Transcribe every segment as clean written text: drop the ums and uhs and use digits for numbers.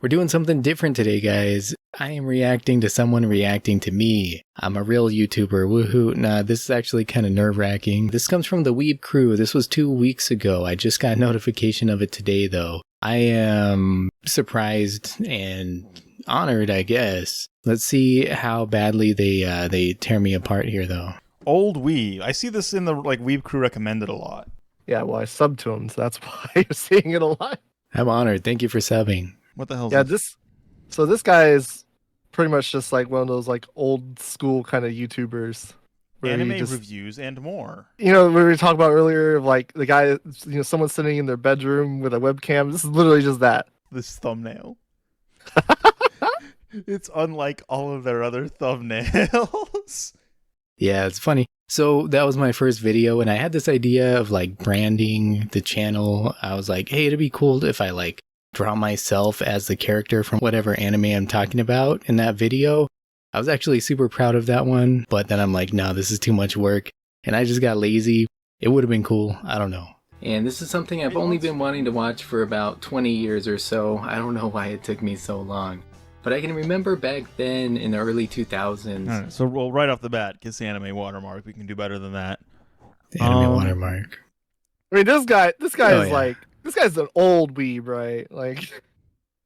We're doing something different today, guys. I am reacting to someone reacting to me. I'm a real YouTuber, woohoo. Nah, this is actually kind of nerve-wracking. This comes from the Weeb crew. This was 2 weeks ago. I just got notification of it today, though. I am surprised and honored, I guess. Let's see how badly they tear me apart here, though. Old Weeb. I see this in the Weeb crew recommended a lot. Yeah, well, I subbed to him, so that's why you're seeing it a lot. I'm honored. Thank you for subbing. What the hell? Yeah, this guy is pretty much just like one of those like old school kind of YouTubers. Anime reviews and more. You know, we were talking about earlier of like the guy, you know, someone sitting in their bedroom with a webcam. This is literally just that. This thumbnail. It's unlike all of their other thumbnails. Yeah, it's funny. So that was my first video, and I had this idea of like branding the channel. I was like, hey, it'd be cool if I like draw myself as the character from whatever anime I'm talking about in that video. I was actually super proud of that one, but then I'm like, no, this is too much work. And I just got lazy. It would have been cool. I don't know. And this is something I've only been wanting to watch for about 20 years or so. I don't know why it took me so long. But I can remember back then in the early 2000s. All right, so roll right off the bat, kiss the anime watermark. We can do better than that. The anime watermark. I mean, this guy is yeah. like, this guy's an old weeb, right? Like,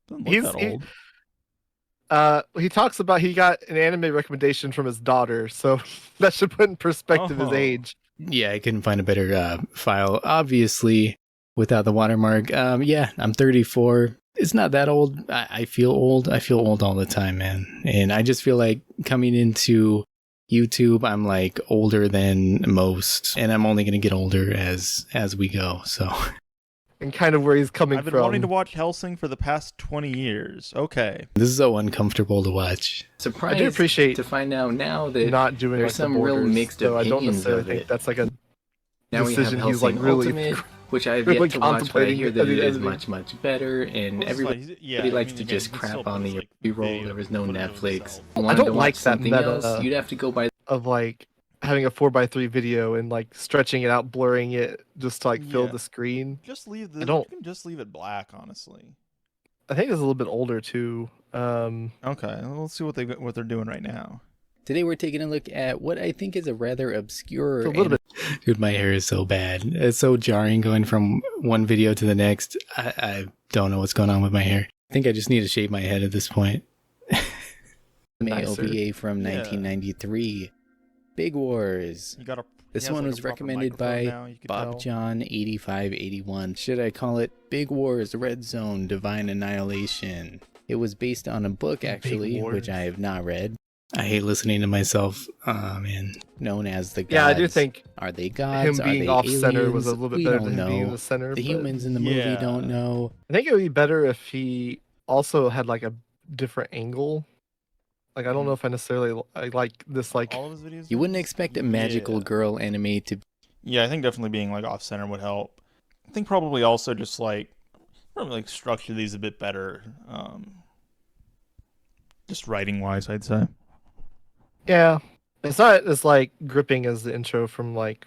Doesn't look that old. He talks about he got an anime recommendation from his daughter, so that should put in perspective his age. Yeah, I couldn't find a better file, obviously, without the watermark. Yeah, I'm 34. It's not that old. I feel old. I feel old all the time, man. And I just feel like coming into YouTube, I'm like older than most, and I'm only going to get older as we go, so... And kind of where he's coming from. I've been wanting to watch Hellsing for the past 20 years. Okay. This is so uncomfortable to watch. Surprised I do appreciate to find out now that not doing there's some real mixed opinions. I don't necessarily think that's like a now decision we have he's like really Ultimate, which I've really yet to watch, but I hear that it is much better, and everybody likes to just crap on the B-roll. There was no Netflix. I don't like that meta else, you'd have to go by of like having a 4:3 video and like stretching it out, blurring it just to like fill the screen. Just leave the. You can just leave it black, honestly. I think it's a little bit older too. Okay, let's see what they're doing right now. Today we're taking a look at what I think is a rather obscure. A little bit. Dude, my hair is so bad. It's so jarring going from one video to the next. I don't know what's going on with my hair. I think I just need to shave my head at this point. OVA from 1993. Big Wars. This one was recommended by Bob John 8581. Should I call it Big Wars Red Zone Divine Annihilation? It was based on a book, actually, which I have not read. I hate listening to myself, man. Known as the gods. Yeah, I do think are they gods? Him being off center was a little bit better than him being in the center. The humans in the movie don't know. I think it would be better if he also had like a different angle. Like, I don't know if I necessarily like this, like... All of his videos? You wouldn't expect a magical girl anime to... Yeah, I think definitely being, like, off-center would help. I think probably also just, like, structure these a bit better. Just writing-wise, I'd say. Yeah. It's not as, like, gripping as the intro from, like,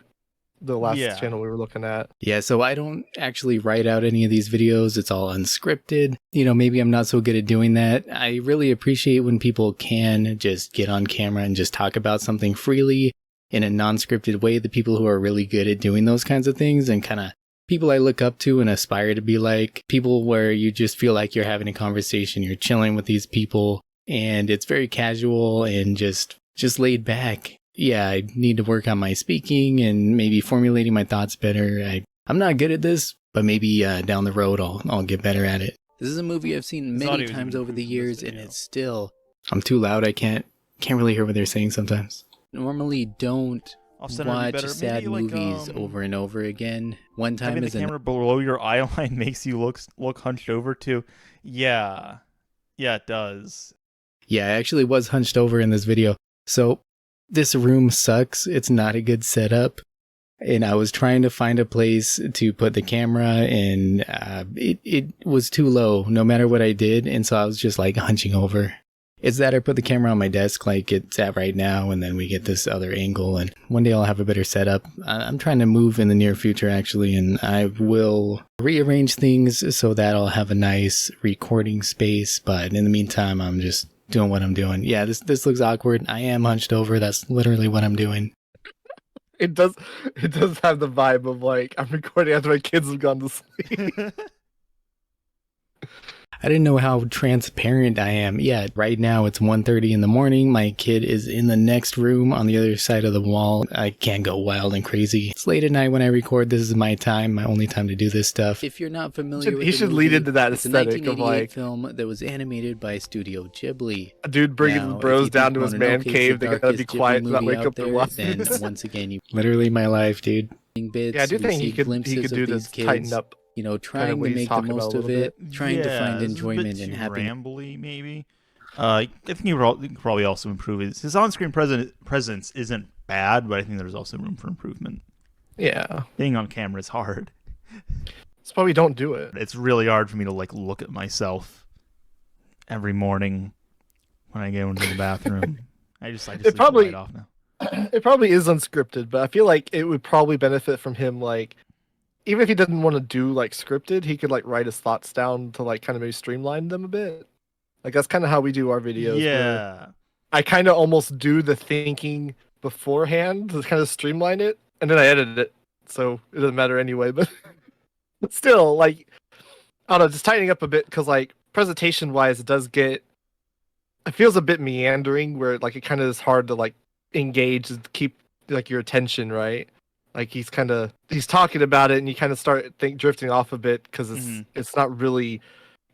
the last channel we were looking at. Yeah, so I don't actually write out any of these videos. It's all unscripted. You know, maybe I'm not so good at doing that. I really appreciate when people can just get on camera and just talk about something freely in a non-scripted way. The people who are really good at doing those kinds of things and kind of people I look up to and aspire to be like. People where you just feel like you're having a conversation, you're chilling with these people, and it's very casual and just laid back. Yeah, I need to work on my speaking and maybe formulating my thoughts better. I'm not good at this, but maybe down the road I'll get better at it. This is a movie I've seen many times over the years, and it's still... I'm too loud, I can't really hear what they're saying sometimes. Normally don't watch sad movies over and over again. One time having the camera below your eye line makes you look hunched over too. Yeah, it does. Yeah, I actually was hunched over in this video. So... this room sucks. It's not a good setup. And I was trying to find a place to put the camera, and it was too low no matter what I did. And so I was just like hunching over. It's that I put the camera on my desk like it's at right now, and then we get this other angle, and one day I'll have a better setup. I'm trying to move in the near future, actually, and I will rearrange things so that I'll have a nice recording space, but in the meantime, I'm just doing what I'm doing. Yeah, this looks awkward. I am hunched over. That's literally what I'm doing. It does have the vibe of like I'm recording after my kids have gone to sleep. I didn't know how transparent I am. Yeah, right now it's 1:30 in the morning. My kid is in the next room on the other side of the wall. I can't go wild and crazy. It's late at night when I record. This is my time, my only time to do this stuff. If you're not familiar with he should lead into that it's aesthetic a of like film that was animated by Studio Ghibli. A dude bringing the bros down to his man cave. They gotta be quiet and not wake up their wives. Then once again, you literally my life, dude. Yeah, I do think he could do this tighten up. You know, trying to make the most of it, trying to find enjoyment and happiness. Rambly, maybe. I think he could probably also improve his on-screen presence isn't bad, but I think there's also room for improvement. Yeah, being on camera is hard. That's why we don't do it. It's really hard for me to like look at myself every morning when I go into the bathroom. I just leave the light off now. It probably is unscripted, but I feel like it would probably benefit from him like. Even if he doesn't want to do like scripted, he could like write his thoughts down to like kind of maybe streamline them a bit. Like that's kind of how we do our videos. Yeah. I kind of almost do the thinking beforehand to kind of streamline it, and then I edit it, so it doesn't matter anyway. But still, like I don't know, just tightening up a bit because like presentation wise, it feels a bit meandering where like it kind of is hard to like engage and keep like your attention, right? Like he's talking about it, and you kind of start drifting off a bit because it's not really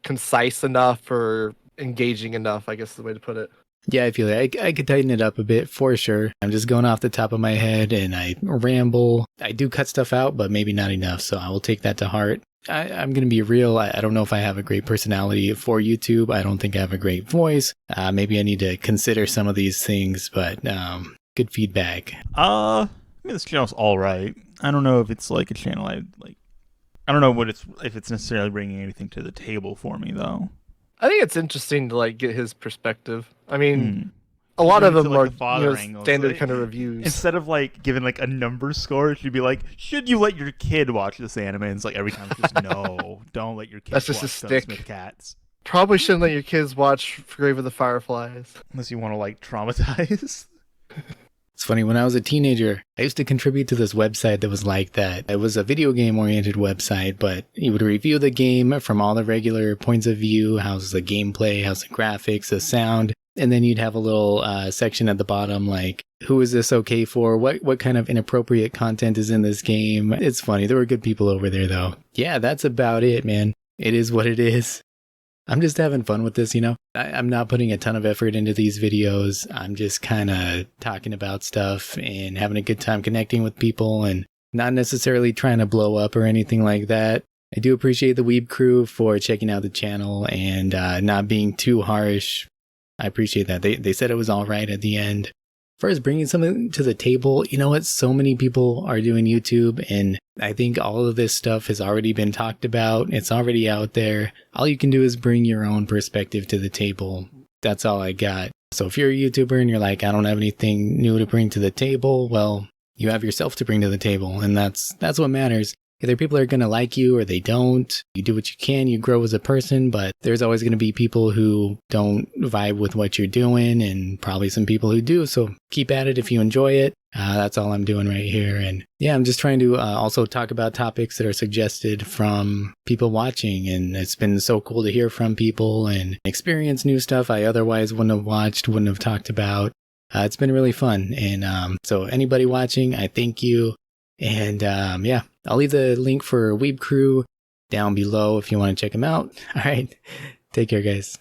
concise enough or engaging enough, I guess is the way to put it. Yeah, I feel like I could tighten it up a bit for sure. I'm just going off the top of my head, and I ramble. I do cut stuff out, but maybe not enough, so I will take that to heart. I'm going to be real. I don't know if I have a great personality for YouTube. I don't think I have a great voice. Maybe I need to consider some of these things, but good feedback. I mean, this channel's all right. I don't know if it's like a channel I like. I don't know if it's necessarily bringing anything to the table for me though. I think it's interesting to like get his perspective. I mean, a lot of them are standard kind of reviews. Instead of like giving like a number score, it should be like, should you let your kid watch this anime? And it's like every time it's just no, don't let your kids That's just watch a stick. Smith Cats. Probably shouldn't let your kids watch Grave of the Fireflies. Unless you want to like traumatize. It's funny, when I was a teenager, I used to contribute to this website that was like that. It was a video game oriented website, but you would review the game from all the regular points of view. How's the gameplay, how's the graphics, the sound. And then you'd have a little section at the bottom like, who is this okay for? What kind of inappropriate content is in this game? It's funny. There were good people over there though. Yeah, that's about it, man. It is what it is. I'm just having fun with this, you know? I'm not putting a ton of effort into these videos. I'm just kind of talking about stuff and having a good time connecting with people and not necessarily trying to blow up or anything like that. I do appreciate the Weeb crew for checking out the channel and not being too harsh. I appreciate that. They said it was all right at the end. As far as bringing something to the table, you know what? So many people are doing YouTube, and I think all of this stuff has already been talked about. It's already out there. All you can do is bring your own perspective to the table. That's all I got. So if you're a YouTuber and you're like, I don't have anything new to bring to the table, well, you have yourself to bring to the table, and that's what matters. Either people are going to like you or they don't. You do what you can, you grow as a person, but there's always going to be people who don't vibe with what you're doing and probably some people who do. So keep at it if you enjoy it. That's all I'm doing right here. And yeah, I'm just trying to also talk about topics that are suggested from people watching. And it's been so cool to hear from people and experience new stuff I otherwise wouldn't have watched, wouldn't have talked about. It's been really fun. And so anybody watching, I thank you. And yeah, I'll leave the link for Weeb Crew down below if you want to check them out. All right. Take care, guys.